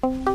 What's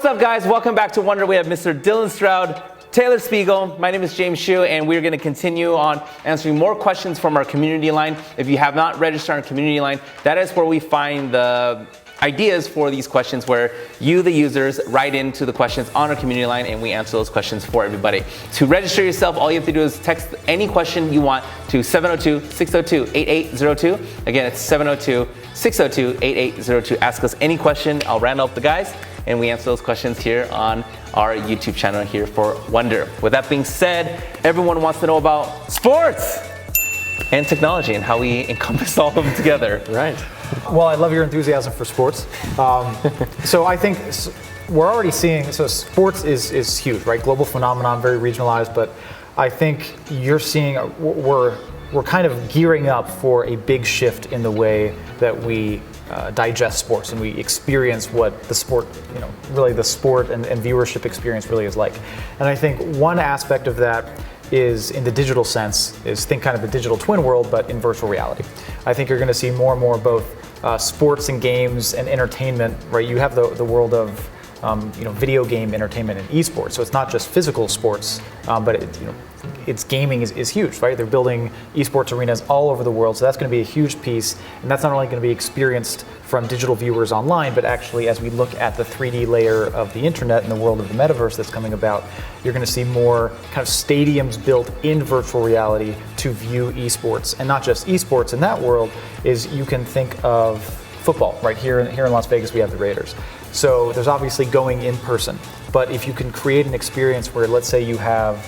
up, guys? Welcome back to Wondour. We have Mr. Dylan Stroud, Taylor Speegle. My name is James Hsu, and we're going to continue on answering more questions from our community line. If you have not registered on our community line, that is where we find the ideas for these questions, where you, the users, write into the questions on our community line and we answer those questions for everybody. To register yourself, all you have to do is text any question you want to 702-602-8802. Again, it's 702-602-8802. Ask us any question. I'll round up the guys and we answer those questions here on our YouTube channel here for Wondour. With that being said, everyone wants to know about sports and technology and how we encompass all of them together. Right. Well, I love your enthusiasm for sports. So I think we're already seeing, so sports is huge, right? Global phenomenon, very regionalized, but I think you're seeing, we're kind of gearing up for a big shift in the way that we digest sports and we experience what the sport, really the sport and viewership experience really is like. And I think one aspect of that is, in the digital sense, is think kind of the digital twin world, but in virtual reality. I think you're going to see more and more both sports and games and entertainment, right? You have the world of video game entertainment and esports. So it's not just physical sports, but it's gaming is huge, right? They're building esports arenas all over the world. So that's going to be a huge piece. And that's not only going to be experienced from digital viewers online, but actually as we look at the 3D layer of the internet and the world of the metaverse that's coming about, you're going to see more kind of stadiums built in virtual reality to view esports. And not just esports in that world, is you can think of football, right? Here in Las Vegas, we have the Raiders. So there's obviously going in person, but if you can create an experience where, let's say you have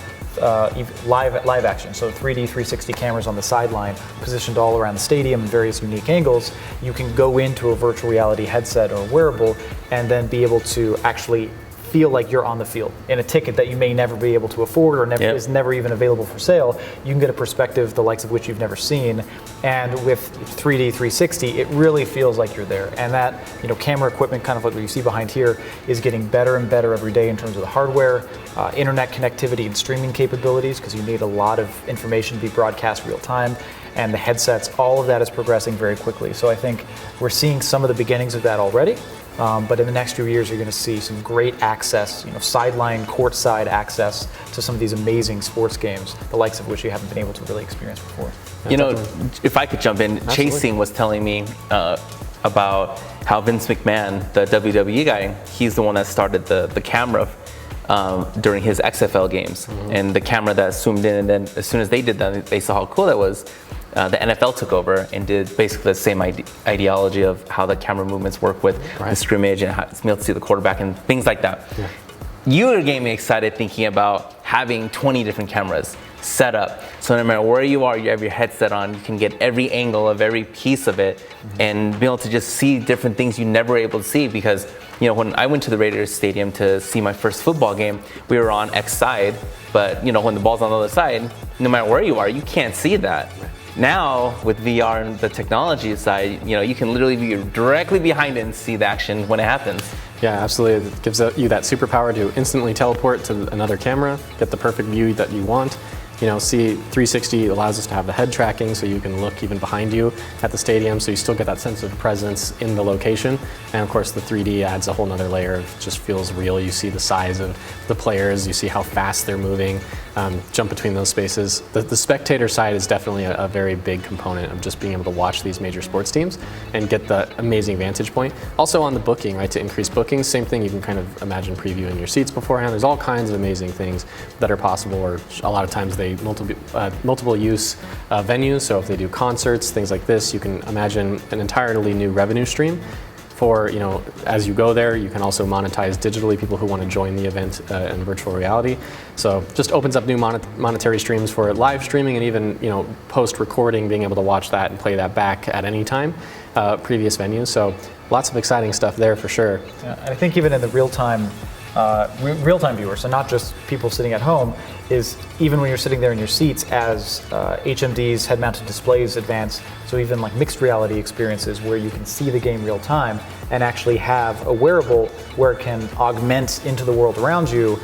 live action, so 3D 360 cameras on the sideline positioned all around the stadium in various unique angles, you can go into a virtual reality headset or wearable and then be able to actually feel like you're on the field. In a ticket that you may never be able to afford or is never even available for sale, you can get a perspective the likes of which you've never seen. And with 3D 360, it really feels like you're there. And that camera equipment, kind of like what you see behind here, is getting better and better every day in terms of the hardware, internet connectivity and streaming capabilities, because you need a lot of information to be broadcast real time. And the headsets, all of that is progressing very quickly. So I think we're seeing some of the beginnings of that already. But in the next few years, you're going to see some great access, sideline, courtside access to some of these amazing sports games, the likes of which you haven't been able to really experience before. If I could jump in, Absolutely. Chasing was telling me about how Vince McMahon, the WWE guy, he's the one that started the camera during his XFL games. Mm-hmm. And the camera that zoomed in, and then as soon as they did that, they saw how cool that was. The NFL took over and did basically the same ideology of how the camera movements work with the scrimmage and how it's able to see the quarterback and things like that. Yeah. You are getting me excited thinking about having 20 different cameras set up. So no matter where you are, you have your headset on, you can get every angle of every piece of it and be able to just see different things you never were able to see. Because when I went to the Raiders stadium to see my first football game, we were on X side, but when the ball's on the other side, no matter where you are, you can't see that. Now, with VR and the technology side, you can literally be directly behind it and see the action when it happens. Yeah, absolutely. It gives you that superpower to instantly teleport to another camera, get the perfect view that you want. See 360 allows us to have the head tracking, so you can look even behind you at the stadium, so you still get that sense of presence in the location. And of course, the 3D adds a whole nother layer of just feels real. You see the size of the players, you see how fast they're moving, jump between those spaces. The spectator side is definitely a very big component of just being able to watch these major sports teams and get the amazing vantage point. Also on the booking, right, to increase bookings, same thing, you can kind of imagine previewing your seats beforehand. There's all kinds of amazing things that are possible, or a lot of times they multiple use venues. So if they do concerts, things like this, you can imagine an entirely new revenue stream. For as you go there, you can also monetize digitally people who want to join the event in virtual reality. So just opens up new monetary streams for live streaming, and even post recording, being able to watch that and play that back at any time, previous venues. So lots of exciting stuff there for sure. Yeah, I think even in the real-time viewers, so not just people sitting at home, is even when you're sitting there in your seats, as HMD's head-mounted displays advance, so even like mixed reality experiences where you can see the game real time and actually have a wearable where it can augment into the world around you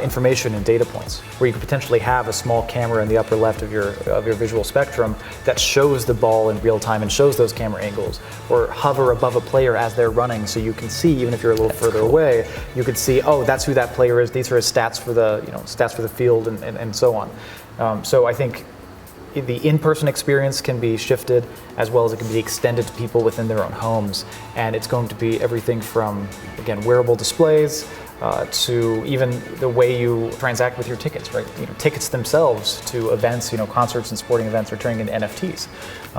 information and data points, where you could potentially have a small camera in the upper left of your visual spectrum that shows the ball in real time and shows those camera angles, or hover above a player as they're running, so you can see, even if you're a little further away, you could see, oh, that's who that player is. These are his stats for the field, and so on. So I think the in-person experience can be shifted, as well as it can be extended to people within their own homes, and it's going to be everything from, again, wearable displays to even the way you transact with your tickets, right? Tickets themselves to events, concerts and sporting events are turning into NFTs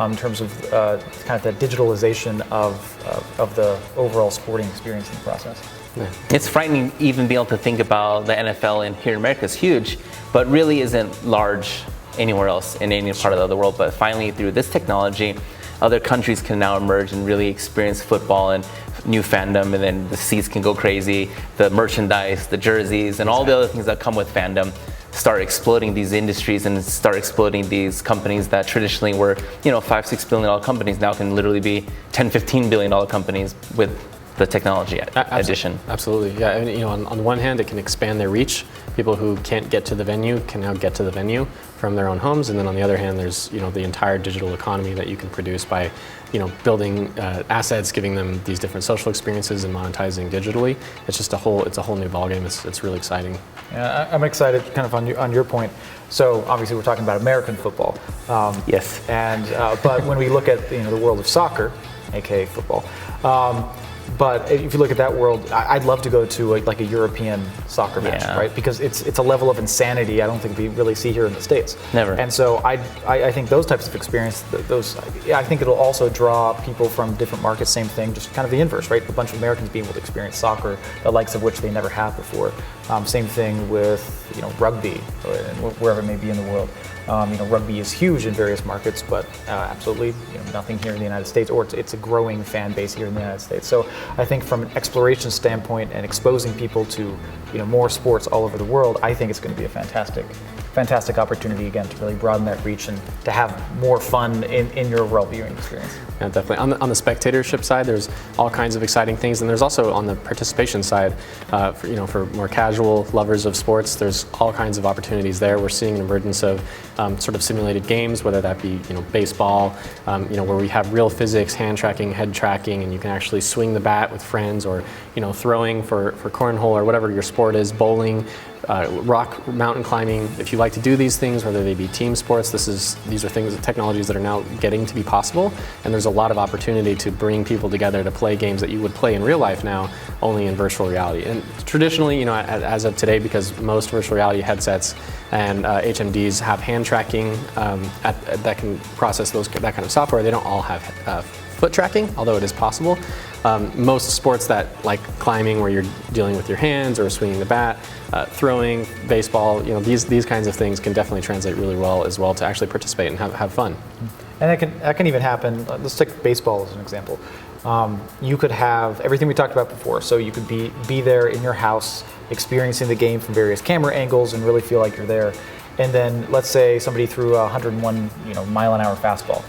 in terms of kind of the digitalization of the overall sporting experience in the process. Yeah. It's frightening even being able to think about the NFL in here in America is huge, but really isn't large anywhere else in any part of the world. But finally, through this technology, other countries can now emerge and really experience football and new fandom, and then the seats can go crazy, the merchandise, the jerseys, and all the other things that come with fandom start exploding these industries and start exploding these companies that traditionally were, $5-6 billion companies now can literally be $10-15 billion companies with the technology addition. Absolutely, yeah. And on the one hand, it can expand their reach. People who can't get to the venue can now get to the venue from their own homes. And then on the other hand, there's the entire digital economy that you can produce by building assets, giving them these different social experiences, and monetizing digitally. It's just a whole new ballgame. It's really exciting. Yeah, I'm excited, kind of on your point. So obviously, we're talking about American football. Yes. And but when we look at the world of soccer, aka football. But if you look at that world, I'd love to go to a European soccer match, right? Because it's a level of insanity I don't think we really see here in the States. Never. And so I think those types of experience, I think it'll also draw people from different markets. Same thing, just kind of the inverse, right? A bunch of Americans being able to experience soccer, the likes of which they never have before. Same thing with rugby, wherever it may be in the world. Rugby is huge in various markets, but absolutely nothing here in the United States, or it's a growing fan base here in the United States. So I think from an exploration standpoint and exposing people to more sports all over the world, I think it's going to be a fantastic opportunity, again, to really broaden that reach and to have more fun in your overall viewing experience. Yeah, definitely. On the spectatorship side, there's all kinds of exciting things, and there's also on the participation side, for more casual lovers of sports, there's all kinds of opportunities there. We're seeing an emergence of sort of simulated games, whether that be baseball, where we have real physics, hand tracking, head tracking, and you can actually swing the bat with friends, or throwing for cornhole or whatever your sport is, bowling. Rock mountain climbing. If you like to do these things, whether they be team sports, these are technologies that are now getting to be possible, and there's a lot of opportunity to bring people together to play games that you would play in real life now, only in virtual reality. And traditionally, as of today, because most virtual reality headsets and HMDs have hand tracking that can process that kind of software, they don't all have foot tracking, although it is possible. Most sports that, like climbing, where you're dealing with your hands, or swinging the bat, throwing, baseball, these kinds of things can definitely translate really well as well to actually participate and have fun. And that can even happen. Let's take baseball as an example. You could have everything we talked about before. So you could be there in your house, experiencing the game from various camera angles, and really feel like you're there. And then let's say somebody threw a 101 mile-an-hour fastball.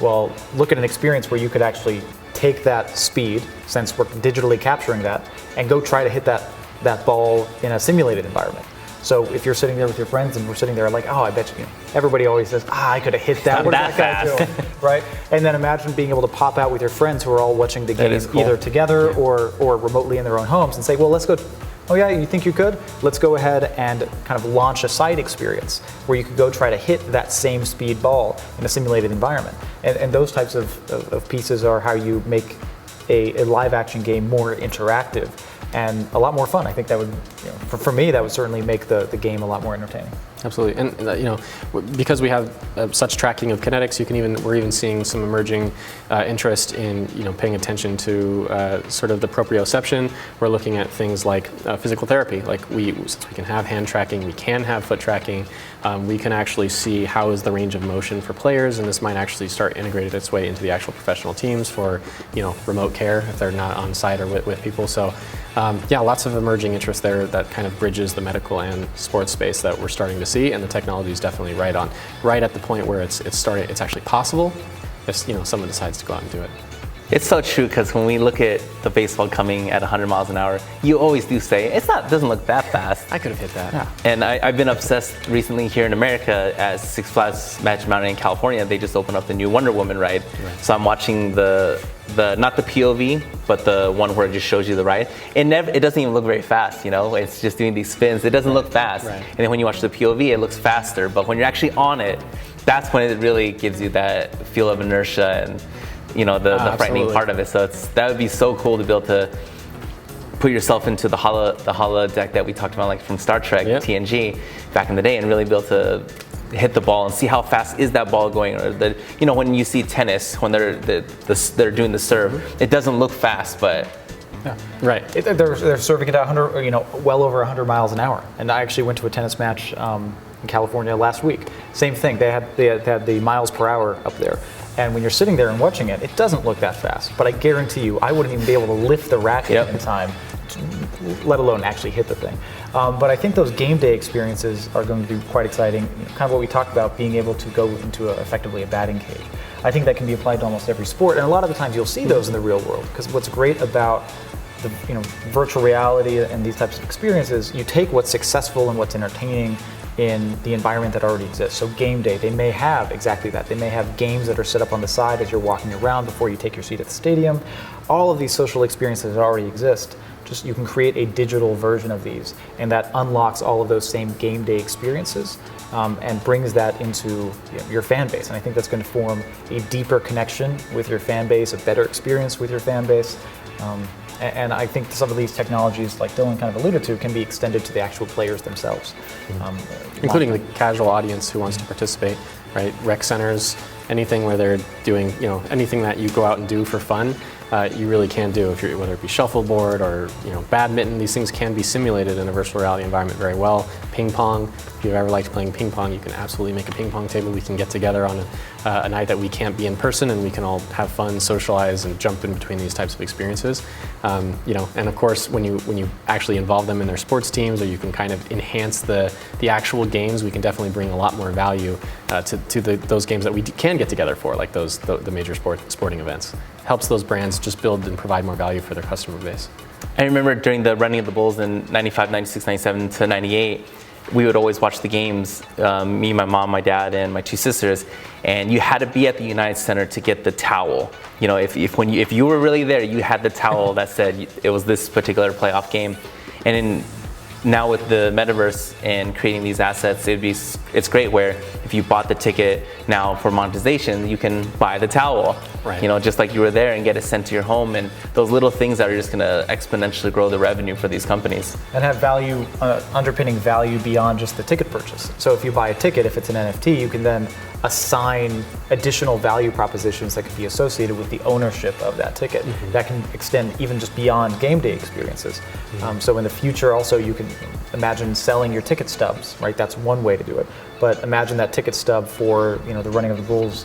Well, look at an experience where you could actually take that speed, since we're digitally capturing that, and go try to hit that ball in a simulated environment. So if you're sitting there with your friends and we're sitting there like, oh, I bet you, everybody always says, I could have hit that. What is that guy doing? Right? And then imagine being able to pop out with your friends who are all watching the game either together or remotely in their own homes, and say, well, let's go. Oh yeah, you think you could? Let's go ahead and kind of launch a side experience where you could go try to hit that same speed ball in a simulated environment. And those types of pieces are how you make a live action game more interactive and a lot more fun. I think that would, for me, that would certainly make the game a lot more entertaining. Absolutely, and because we have such tracking of kinetics, we're even seeing some emerging interest in paying attention to sort of the proprioception. We're looking at things like physical therapy. Like since we can have hand tracking, we can have foot tracking. We can actually see how is the range of motion for players, and this might actually start integrated its way into the actual professional teams for remote care if they're not on site or with people. So lots of emerging interest there that kind of bridges the medical and sports space that we're starting to see, and the technology is definitely right at the point where it's actually possible if someone decides to go out and do it. It's so true, because when we look at the baseball coming at 100 miles an hour, you always do say, it doesn't look that fast. I could have hit that. Yeah. And I've been obsessed recently here in America at Six Flags Magic Mountain in California. They just opened up the new Wonder Woman ride. Right. So I'm watching the not the POV, but the one where it just shows you the ride. It doesn't even look very fast, It's just doing these spins. It doesn't look fast. Right. And then when you watch the POV, it looks faster. But when you're actually on it, that's when it really gives you that feel of inertia and the frightening part of it. So that would be so cool to be able to put yourself into the holodeck that we talked about, like from Star Trek, TNG, back in the day, and really be able to hit the ball and see how fast is that ball going. Or when you see tennis, when they're doing the serve, it doesn't look fast, but Right. They're serving it at 100, well over 100 miles an hour. And I actually went to a tennis match in California last week. Same thing. They had the miles per hour up there. And when you're sitting there and watching it, it doesn't look that fast. But I guarantee you, I wouldn't even be able to lift the racket in time, let alone actually hit the thing. But I think those game day experiences are going to be quite exciting. Kind of what we talked about, being able to go into effectively a batting cage. I think that can be applied to almost every sport. And a lot of the times you'll see those in the real world. Because what's great about the virtual reality and these types of experiences, you take what's successful and what's entertaining in the environment that already exists. So game day, they may have exactly that. They may have games that are set up on the side as you're walking around before you take your seat at the stadium. All of these social experiences that already exist, just you can create a digital version of these, and that unlocks all of those same game day experiences and brings that into your fan base. And I think that's going to form a deeper connection with your fan base, a better experience with your fan base. And I think some of these technologies, like Dylan kind of alluded to, can be extended to the actual players themselves. Including the casual audience who wants to participate, right? Rec centers, anything where they're doing, anything that you go out and do for fun, you really can do, whether it be shuffleboard or badminton. These things can be simulated in a virtual reality environment very well. Ping pong, if you've ever liked playing ping pong, you can absolutely make a ping pong table. We can get together on a night that we can't be in person, and we can all have fun, socialize, and jump in between these types of experiences. And of course, when you actually involve them in their sports teams, or you can kind of enhance the actual games, we can definitely bring a lot more value to those games that we can get together for, like the major sporting events. Helps those brands just build and provide more value for their customer base. I remember during the running of the Bulls in 95, 96, 97 to 98, we would always watch the games, me, my mom, my dad, and my two sisters, and you had to be at the United Center to get the towel. If you were really there, you had the towel that said it was this particular playoff game. And now with the Metaverse and creating these assets, it's great where if you bought the ticket now for monetization, you can buy the towel. Right. Just like you were there, and get it sent to your home, and those little things that are just going to exponentially grow the revenue for these companies. And have value, underpinning value beyond just the ticket purchase. So if you buy a ticket, if it's an NFT, you can then assign additional value propositions that could be associated with the ownership of that ticket. That can extend even just beyond game day experiences. So in the future also, you can imagine selling your ticket stubs, right? That's one way to do it. But imagine that ticket stub for the running of the Bulls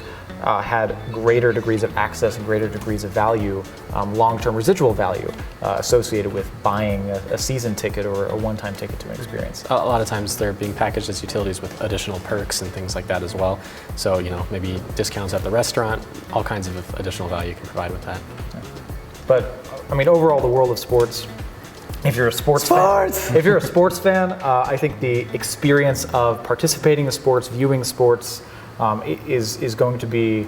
had greater degrees of access and greater degrees of value, long-term residual value associated with buying a season ticket or a one-time ticket to an experience. A lot of times they're being packaged as utilities with additional perks and things like that as well. So maybe discounts at the restaurant, all kinds of additional value you can provide with that. But overall, the world of sports. If you're a sports fan, I think the experience of participating in sports, viewing sports, is going to be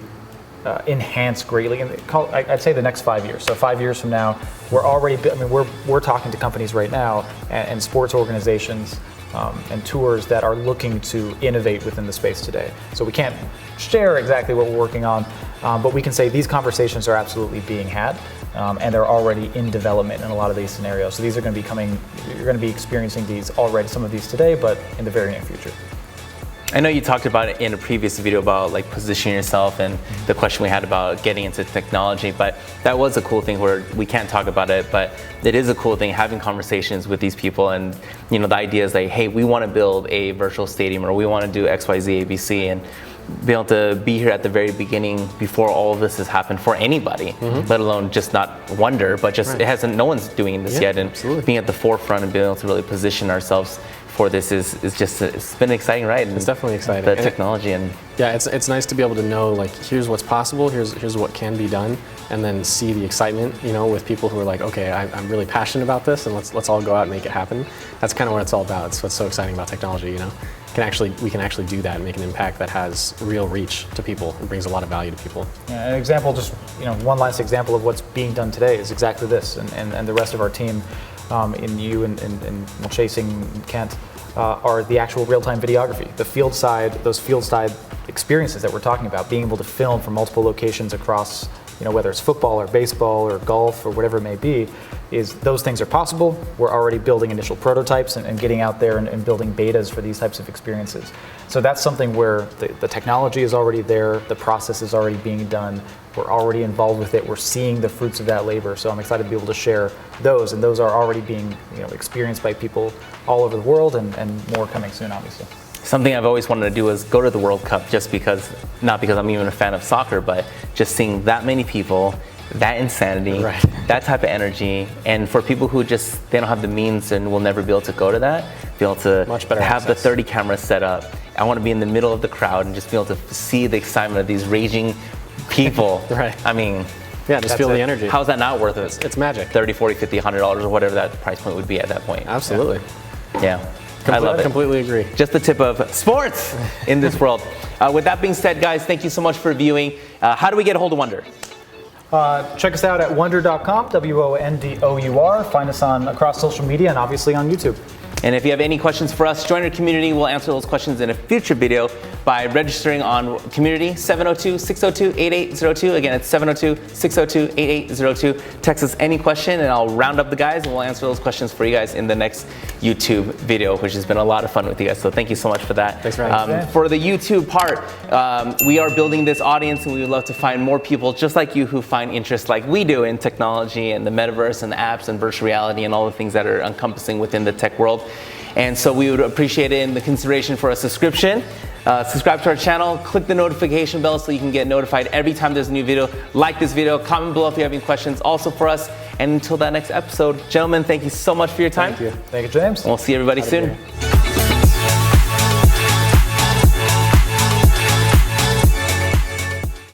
enhanced greatly. And I'd say the next 5 years. So 5 years from now, we're talking to companies right now and sports organizations and tours that are looking to innovate within the space today. So we can't share exactly what we're working on, but we can say these conversations are absolutely being had. And they're already in development in a lot of these scenarios. So these are going to be you're going to be experiencing these already, some of these today, but in the very near future. I know you talked about it in a previous video about like positioning yourself and the question we had about getting into technology, but that was a cool thing where we can't talk about it, but it is a cool thing having conversations with these people. And the idea is like, hey, we want to build a virtual stadium, or we want to do XYZ, ABC, and be able to be here at the very beginning before all of this has happened for anybody, let alone just not Wondour, but just it hasn't. No one's doing this yet, and absolutely. being at the forefront and being able to really position ourselves for this is just it's been an exciting ride. It's definitely exciting. The technology and yeah, it's nice to be able to know like here's what's possible, here's what can be done, and then see the excitement, with people who are like, okay, I'm really passionate about this, and let's all go out and make it happen. That's kind of what it's all about. It's what's so exciting about technology. We can actually do that and make an impact that has real reach to people and brings a lot of value to people. Yeah, an example, just one last example of what's being done today is exactly this, and the rest of our team, in you and Chasing Kent, are the actual real-time videography, the field side, those field side experiences that we're talking about, being able to film from multiple locations across, whether it's football or baseball or golf or whatever it may be, is those things are possible. We're already building initial prototypes and getting out there and building betas for these types of experiences. So that's something where the technology is already there, the process is already being done, we're already involved with it, we're seeing the fruits of that labor. So I'm excited to be able to share those, and those are already being experienced by people all over the world, and more coming soon, obviously. something I've always wanted to do is go to the World Cup, just because, not because I'm even a fan of soccer, but just seeing that many people, that insanity, right. that type of energy, and for people who just, they don't have the means and will never be able to go to that, be able to have the 30 cameras set up. I want to be in the middle of the crowd and just be able to see the excitement of these raging people. Right. I mean, yeah, just feel the energy. How's that not worth it? It's magic. $30, $40, $50, $100 or whatever that price point would be at that point. Absolutely. Yeah. I love it. Completely agree. Just the tip of sports in this world. With that being said, guys, thank you so much for viewing. How do we get a hold of Wondour? Check us out at wondour.com, WONDOUR. Find us across social media and obviously on YouTube. And if you have any questions for us, join our community. We'll answer those questions in a future video by registering on community 702-602-8802. Again, it's 702-602-8802. Text us any question and I'll round up the guys and we'll answer those questions for you guys in the next YouTube video, which has been a lot of fun with you guys. So thank you so much for that. Thanks for having me. For the YouTube part, we are building this audience and we would love to find more people just like you who find interest like we do in technology and the metaverse and the apps and virtual reality and all the things that are encompassing within the tech world. And so we would appreciate it in the consideration for a subscription. Subscribe to our channel, click the notification bell so you can get notified every time there's a new video. Like this video, comment below if you have any questions also for us. And until that next episode, gentlemen, thank you so much for your time. Thank you. Thank you, James. We'll see everybody soon.